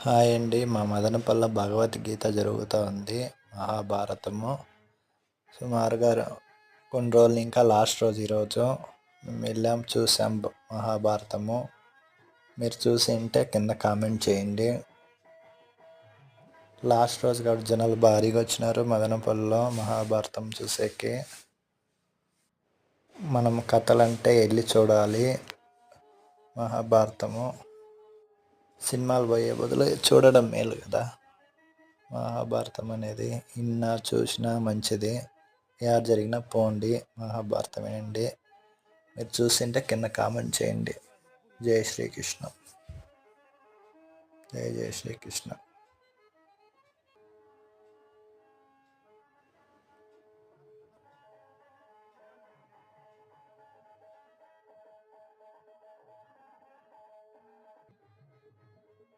Hi అండి. మా మదనపల్లె భగవద్గీత జరుగుతూ ఉంది. మహాభారతము సుమారుగా కొన్ని రోజులు, ఇంకా లాస్ట్ రోజు ఈరోజు మేము వెళ్ళాం, చూసాం మహాభారతము. మీరు చూసి ఉంటే కింద కామెంట్ చేయండి. లాస్ట్ రోజు కాబట్టి జనాలు భారీగా వచ్చినారు మదనపల్లిలో మహాభారతం చూసేకి. మనం కథలంటే వెళ్ళి చూడాలి. మహాభారతము సినిమాలు పోయే బదులు చూడడం మేలు కదా. మహాభారతం అనేది ఇన్నా చూసినా మంచిది. యాడ జరిగినా పోండి, మహాభారతం వినండి. మీరు చూసింటే కింద కామెంట్ చేయండి. జై శ్రీకృష్ణ. జై జై శ్రీకృష్ణ.